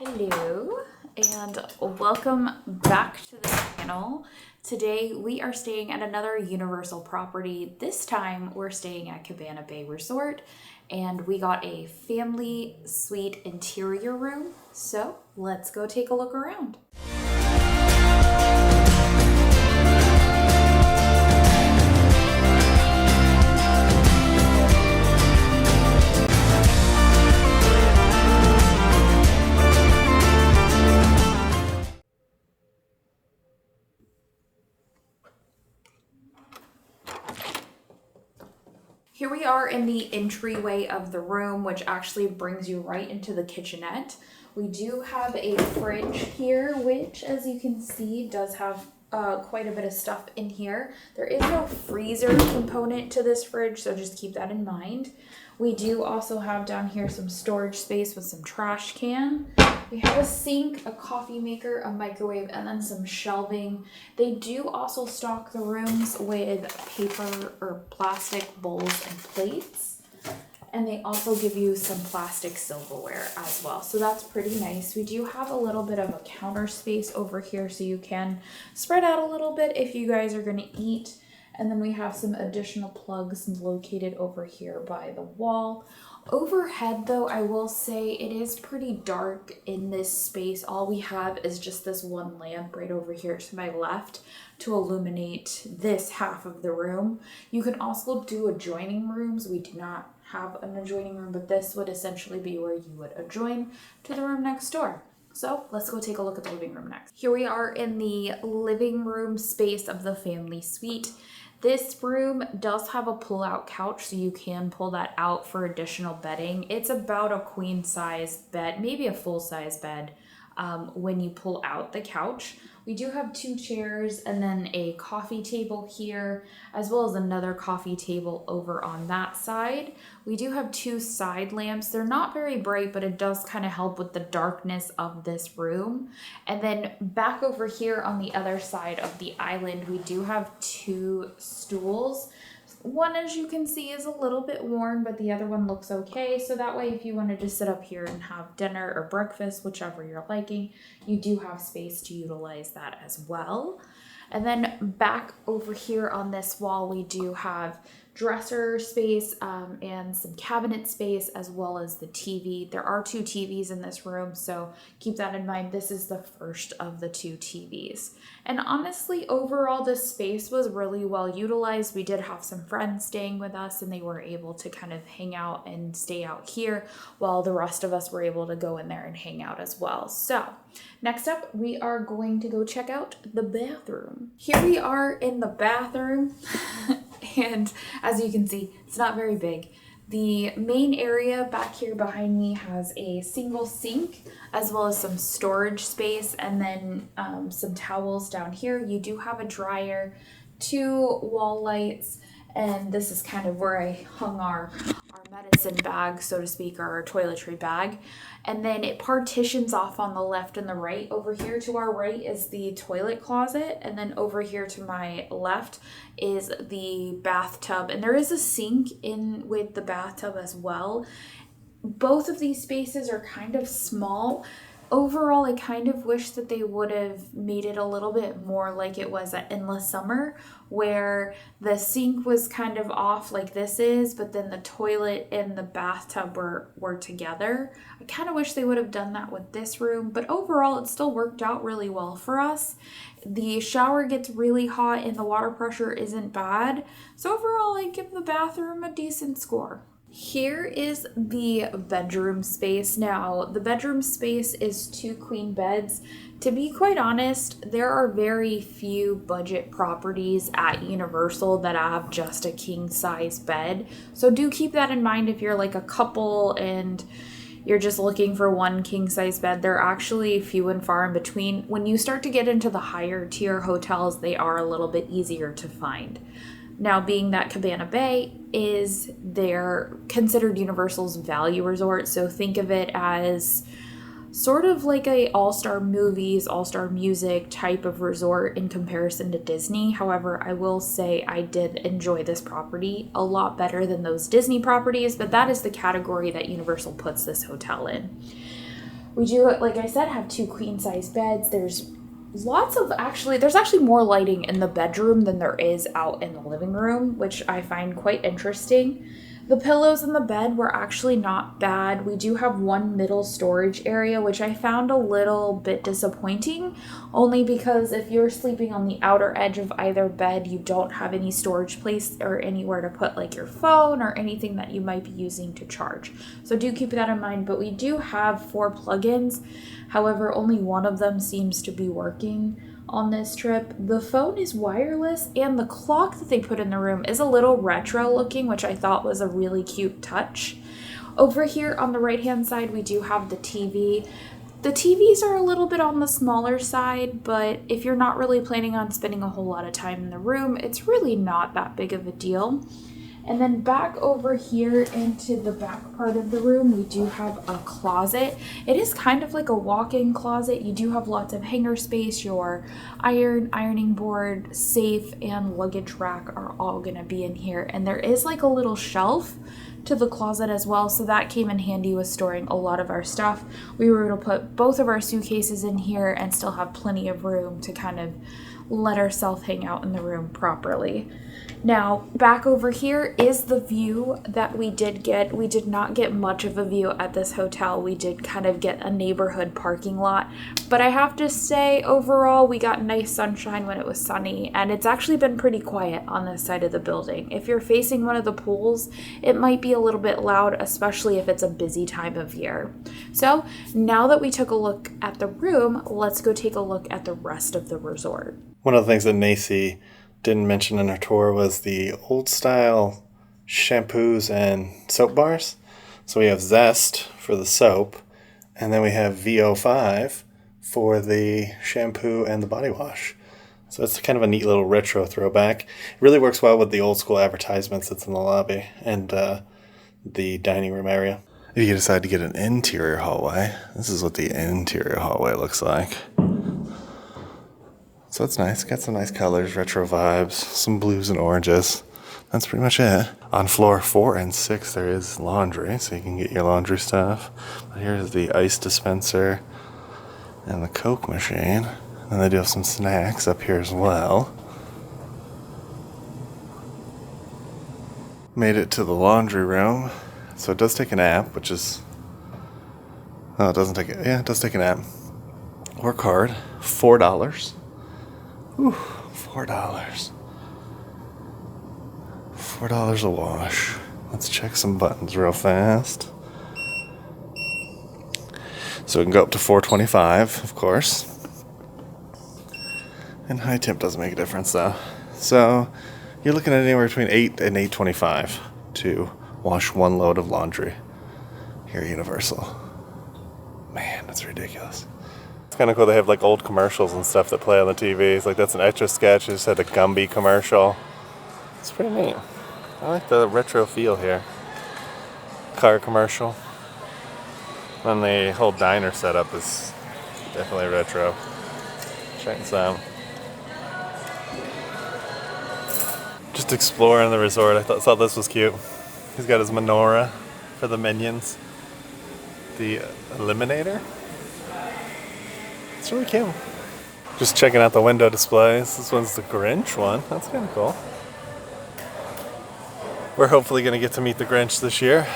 Hello and welcome back to the channel. Today we are staying at another Universal property. This time we're staying at Cabana Bay Resort and we got a family suite interior room. So let's go take a look around. Here we are in the entryway of the room, which actually brings you right into the kitchenette. We do have a fridge here, which, as you can see, does have quite a bit of stuff in here. There is no freezer component to this fridge, so just keep that in mind. We do also have down here some storage space with some trash can. We have a sink, a coffee maker, a microwave, and then some shelving. They do also stock the rooms with paper or plastic bowls and plates. And they also give you some plastic silverware as well. So that's pretty nice. We do have a little bit of a counter space over here so you can spread out a little bit if you guys are going to eat. And then we have some additional plugs located over here by the wall. Overhead though, I will say it is pretty dark in this space. All we have is just this one lamp right over here to my left to illuminate this half of the room. You can also do adjoining rooms. We do not have an adjoining room, but this would essentially be where you would adjoin to the room next door. So let's go take a look at the living room next. Here we are in the living room space of the family suite. This room does have a pull-out couch, so you can pull that out for additional bedding. It's about a queen size bed, maybe a full size bed when you pull out the couch. We do have two chairs and then a coffee table here, as well as another coffee table over on that side. We do have two side lamps. They're not very bright, but it does kind of help with the darkness of this room. And then back over here on the other side of the island, we do have two stools. One, as you can see, is a little bit worn, but the other one looks okay. So that way, if you wanted to sit up here and have dinner or breakfast, whichever you're liking, you do have space to utilize that as well. And then back over here on this wall, we do have dresser space and some cabinet space, as well as the TV. There are two TVs in this room, so keep that in mind. This is the first of the two TVs. And honestly, overall, this space was really well utilized. We did have some friends staying with us, and they were able to kind of hang out and stay out here, while the rest of us were able to go in there and hang out as well. So next up, we are going to go check out the bathroom. Here we are in the bathroom. And as you can see, it's not very big. The main area back here behind me has a single sink, as well as some storage space, and then some towels down here. You do have a dryer, two wall lights, and this is kind of where I hung our medicine bag, so to speak, or our toiletry bag. And then it partitions off on the left and the right. Over here to our right is the toilet closet, and then over here to my left is the bathtub, and there is a sink in with the bathtub as well. Both of these spaces are kind of small. Overall, I kind of wish that they would have made it a little bit more like it was at Endless Summer, where the sink was kind of off like this is, but then the toilet and the bathtub were together. I kind of wish they would have done that with this room, but overall it still worked out really well for us. The shower gets really hot and the water pressure isn't bad. So overall, I give the bathroom a decent score. Here is the bedroom space. Now, the bedroom space is two queen beds. To be quite honest, there are very few budget properties at Universal that have just a king size bed. So do keep that in mind if you're like a couple and you're just looking for one king size bed. They're actually few and far in between. When you start to get into the higher tier hotels, they are a little bit easier to find. Now, being that Cabana Bay they're considered Universal's value resort, so think of it as sort of like a all-star movies, all-star music type of resort in comparison to Disney. However, I will say I did enjoy this property a lot better than those Disney properties, but that is the category that Universal puts this hotel in. We do, like I said, have 2 queen size beds. There's actually more lighting in the bedroom than there is out in the living room, which I find quite interesting. The pillows in the bed were actually not bad. We do have one middle storage area, which I found a little bit disappointing, only because if you're sleeping on the outer edge of either bed, you don't have any storage place or anywhere to put like your phone or anything that you might be using to charge. So do keep that in mind, but we do have 4 plugins. However, only one of them seems to be working on this trip. The phone is wireless, and the clock that they put in the room is a little retro looking, which I thought was a really cute touch. Over here on the right hand side, we do have the TV. The TVs are a little bit on the smaller side, but if you're not really planning on spending a whole lot of time in the room, it's really not that big of a deal. And then back over here into the back part of the room, we do have a closet. It is kind of like a walk-in closet. You do have lots of hanger space. Your ironing board, safe, and luggage rack are all gonna be in here. And there is like a little shelf to the closet as well, so that came in handy with storing a lot of our stuff. We were able to put both of our suitcases in here and still have plenty of room to kind of let ourselves hang out in the room properly. Now, back over here is the view that we did get. We did not get much of a view at this hotel. We did kind of get a neighborhood parking lot. But I have to say, overall, we got nice sunshine when it was sunny, and it's actually been pretty quiet on this side of the building. If you're facing one of the pools, it might be a little bit loud, especially if it's a busy time of year. So, now that we took a look at the room, let's go take a look at the rest of the resort. One of the things that Macy didn't mention in her tour was the old style shampoos and soap bars. So we have Zest for the soap, and then we have VO5 for the shampoo and the body wash. So it's kind of a neat little retro throwback. It really works well with the old school advertisements that's in the lobby and the dining room area. If you decide to get an interior hallway, this is what the interior hallway looks like. So it's nice. Got some nice colors, retro vibes, some blues and oranges. That's pretty much it. On floor 4 and 6, there is laundry, so you can get your laundry stuff. But here's the ice dispenser and the Coke machine. And they do have some snacks up here as well. Made it to the laundry room. So it does take an app, which is... Oh, it doesn't take it. Yeah, it does take an app. Or card. $4. Whew, $4. $4 a wash. Let's check some buttons real fast. So we can go up to $4.25, of course. And high tip doesn't make a difference though. So you're looking at anywhere between $8 and $8.25 to wash one load of laundry here at Universal. Man, that's ridiculous. It's kind of cool. They have like old commercials and stuff that play on the TVs. Like that's an Etch a Sketch. It just had a Gumby commercial. It's pretty neat. I like the retro feel here. Car commercial. And the whole diner setup is definitely retro. Check this out. Just exploring the resort. I thought this was cute. He's got his menorah for the minions. The Eliminator. It's really cute. Just checking out the window displays. This one's the Grinch one. That's kind of cool. We're hopefully going to get to meet the Grinch this year.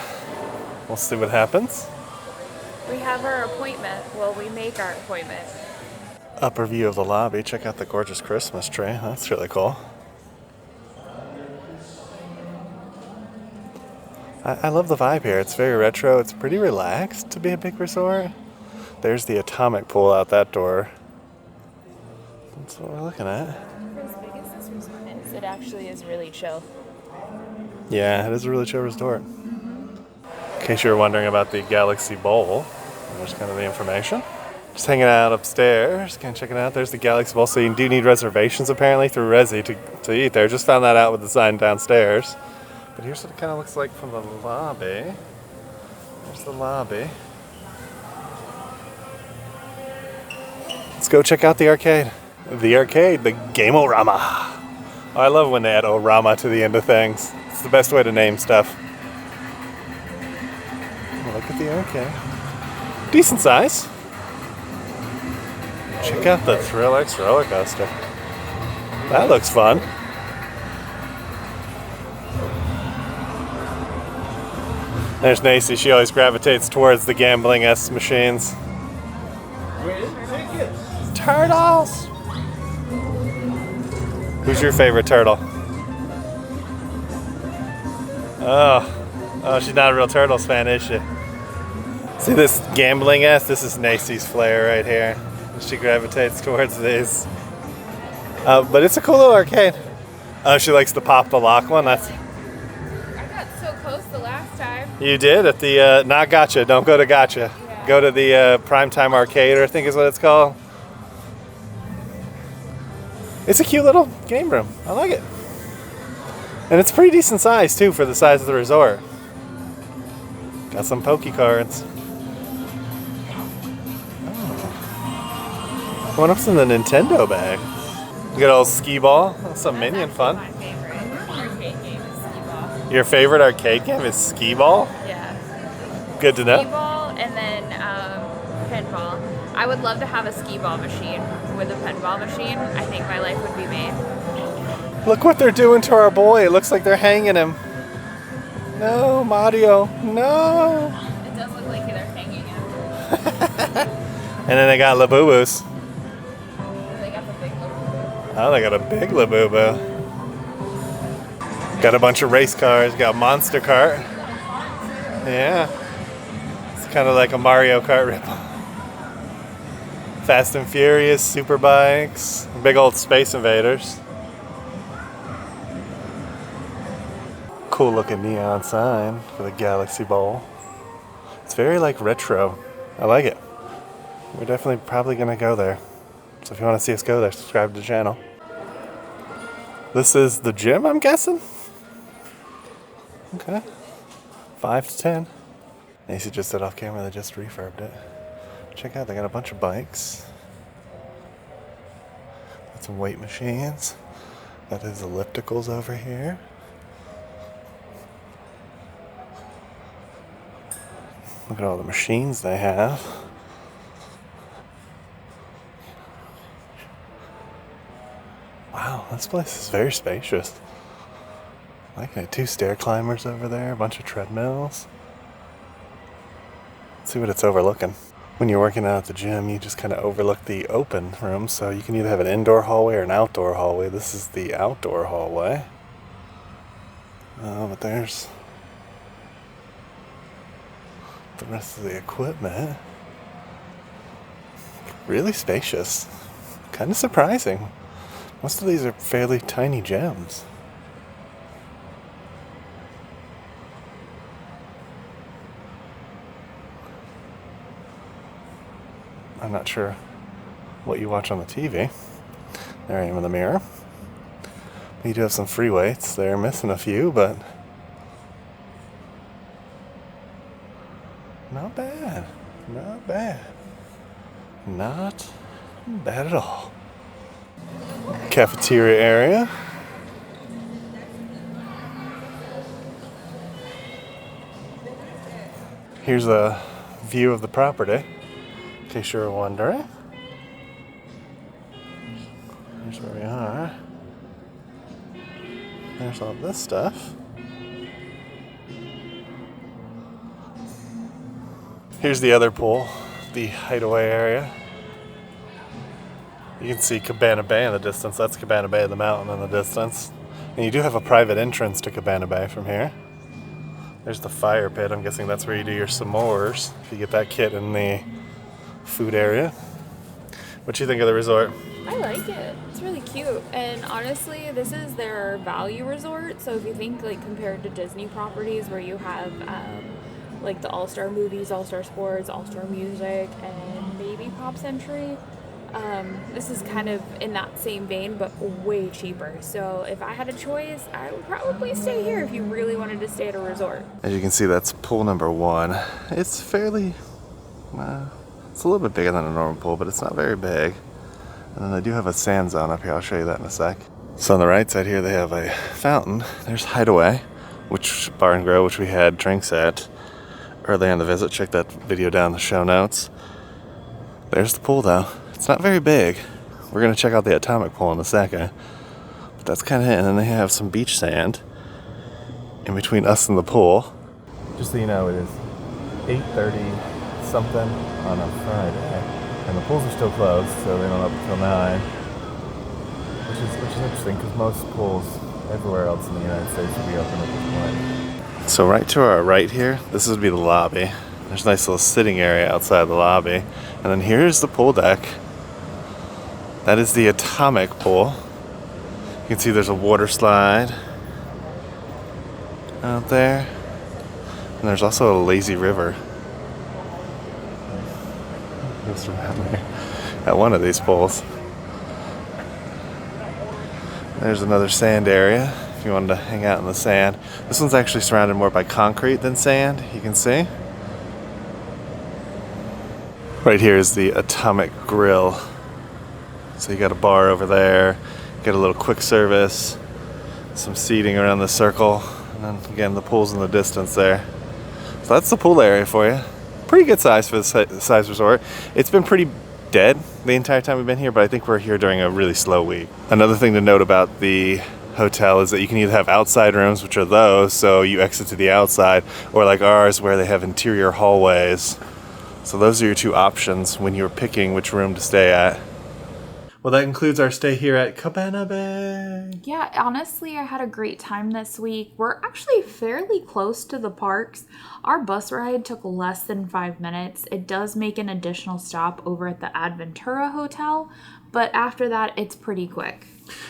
We'll see what happens. We have our appointment. Well, we make our appointment. Upper view of the lobby. Check out the gorgeous Christmas tree. That's really cool. I love the vibe here. It's very retro. It's pretty relaxed to be a big resort. There's the atomic pool out that door. That's what we're looking at. For as big as this resort is, it actually is really chill. Yeah, it is a really chill resort. In case you were wondering about the Galaxy Bowl, there's kind of the information. Just hanging out upstairs, kind of checking it out. There's the Galaxy Bowl. So you do need reservations apparently through Resi to eat there. Just found that out with the sign downstairs. But here's what it kind of looks like from the lobby. There's the lobby. Let's go check out the arcade. The arcade, the Game-O-Rama. Oh, I love when they add Orama to the end of things. It's the best way to name stuff. Look at the arcade. Decent size. Check out the Thrill X roller coaster. That looks fun. There's Nacy. She always gravitates towards the gambling-esque machines. Turtles! Who's your favorite turtle? Oh, she's not a real Turtles fan, is she? See this gambling-esque? This is Nacy's flair right here. She gravitates towards these. But it's a cool little arcade. Oh, she likes to pop the lock one. That's. I got so close the last time. You did at the not Gotcha. Don't go to Gotcha. Yeah. Go to the Primetime Arcade, I think is what it's called. It's a cute little game room. I like it, and it's pretty decent size too for the size of the resort. Got some pokey cards. What's in the Nintendo bag? You got a little skee ball. That's some Minion fun. My favorite arcade game is skee ball. Your favorite arcade game is skee ball? Yeah. Good to know. Skee ball and then pinball. I would love to have a skee ball machine with a pinball machine. I think my life would be made. Look what they're doing to our boy. It looks like they're hanging him. No, Mario. No. It does look like they're hanging him. And then they got Labubu's. They got the big look. Oh, they got a big Labubu. Got a bunch of race cars. Got Monster Kart. Yeah. It's kind of like a Mario Kart ripoff. Fast and Furious, super bikes, big old Space Invaders. Cool looking neon sign for the Galaxy Bowl. It's very like retro. I like it. We're definitely probably gonna go there. So if you want to see us go there, subscribe to the channel. This is the gym, I'm guessing? Okay. 5 to 10. Nacy just said off camera they just refurbed it. Check out, they got a bunch of bikes. Got some weight machines. Got his ellipticals over here. Look at all the machines they have. Wow, this place is very spacious. I like it. 2 stair climbers over there, a bunch of treadmills. Let's see what it's overlooking. When you're working out at the gym, you just kind of overlook the open room, so you can either have an indoor hallway or an outdoor hallway. This is the outdoor hallway. But there's the rest of the equipment. Really spacious. Kind of surprising. Most of these are fairly tiny gyms. I'm not sure what you watch on the TV. There I am in the mirror. You do have some free weights. They're missing a few, but not bad. Not bad. Not bad at all. Cafeteria area. Here's a view of the property, in case you were wondering. Here's where we are. There's all this stuff. Here's the other pool, the hideaway area. You can see Cabana Bay in the distance. That's Cabana Bay, the mountain in the distance. And you do have a private entrance to Cabana Bay from here. There's the fire pit. I'm guessing that's where you do your s'mores. If you get that kit in the food area. What do you think of the resort? I like it. It's really cute. And honestly, this is their value resort. So if you think like compared to Disney properties where you have like the All-Star Movies, All-Star Sports, All-Star Music, and maybe Pop Century, this is kind of in that same vein, but way cheaper. So if I had a choice, I would probably stay here if you really wanted to stay at a resort. As you can see, that's pool number 1. It's fairly, it's a little bit bigger than a normal pool, but it's not very big. And then they do have a sand zone up here. I'll show you that in a sec. So on the right side here, they have a fountain. There's Hideaway, which Bar and Grill, which we had drinks at earlier in the visit. Check that video down in the show notes. There's the pool though. It's not very big. We're gonna check out the atomic pool in a second. But that's kind of it. And then they have some beach sand in between us and the pool. Just so you know, it is 8:30 something on a Friday. And the pools are still closed, so they don't open until 9. Which is interesting because most pools everywhere else in the United States will be open at this point. So right to our right here, this would be the lobby. There's a nice little sitting area outside the lobby. And then here's the pool deck. That is the atomic pool. You can see there's a water slide out there. And there's also a lazy river. Just around there at one of these pools. There's another sand area if you wanted to hang out in the sand. This one's actually surrounded more by concrete than sand, you can see. Right here is the atomic grill. So you got a bar over there, you got a little quick service, some seating around the circle, and then again the pool's in the distance there. So that's the pool area for you. Pretty good size for the size resort. It's been pretty dead the entire time we've been here, but I think we're here during a really slow week. Another thing to note about the hotel is that you can either have outside rooms, which are those, so you exit to the outside, or like ours where they have interior hallways. So those are your two options when you're picking which room to stay at. Well, that concludes our stay here at Cabana Bay. Yeah, honestly, I had a great time this week. We're actually fairly close to the parks. Our bus ride took less than 5 minutes. It does make an additional stop over at the Adventura Hotel, but after that, it's pretty quick.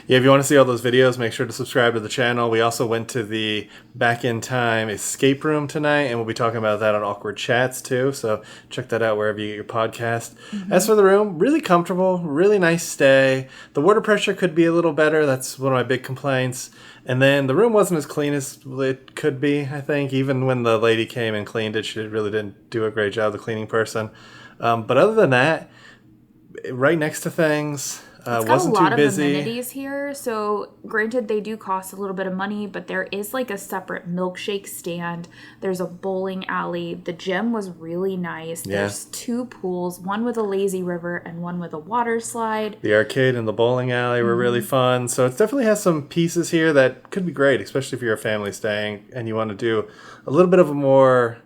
Yeah, if you want to see all those videos, make sure to subscribe to the channel. We also went to the Back in Time escape room tonight, and we'll be talking about that on Awkward Chats too, so check that out wherever you get your podcast. As for the room, really comfortable, really nice stay. The water pressure could be a little better. That's one of my big complaints. And then the room wasn't as clean as it could be, I think. Even when the lady came and cleaned it, she really didn't do a great job, the cleaning person. But other than that, right next to things. It's got wasn't a lot too of busy. amenities here, so granted they do cost a little bit of money, but there is like a separate milkshake stand. There's a bowling alley. The gym was really nice. Yeah. There's 2 pools, one with a lazy river and one with a water slide. The arcade and the bowling alley were really fun. So it definitely has some pieces here that could be great, especially if you're a family staying and you want to do a little bit of a more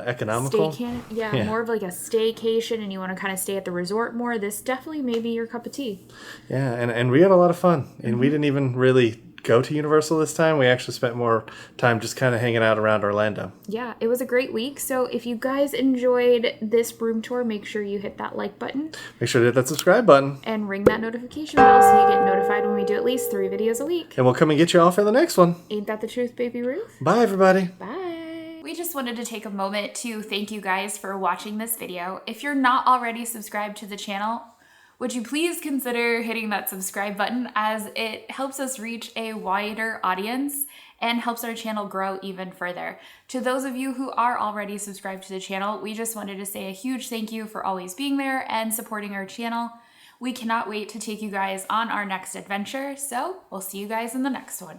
economical. Yeah, more of like a staycation and you want to kind of stay at the resort more. This definitely may be your cup of tea. Yeah, and we had a lot of fun. And we didn't even really go to Universal this time. We actually spent more time just kind of hanging out around Orlando. Yeah, it was a great week. So if you guys enjoyed this room tour, make sure you hit that like button. Make sure to hit that subscribe button. And ring that notification bell so you get notified when we do at least 3 videos a week. And we'll come and get you all for the next one. Ain't that the truth, Baby Ruth? Bye, everybody. Bye. We just wanted to take a moment to thank you guys for watching this video. If you're not already subscribed to the channel, would you please consider hitting that subscribe button, as it helps us reach a wider audience and helps our channel grow even further. To those of you who are already subscribed to the channel, we just wanted to say a huge thank you for always being there and supporting our channel. We cannot wait to take you guys on our next adventure, so we'll see you guys in the next one.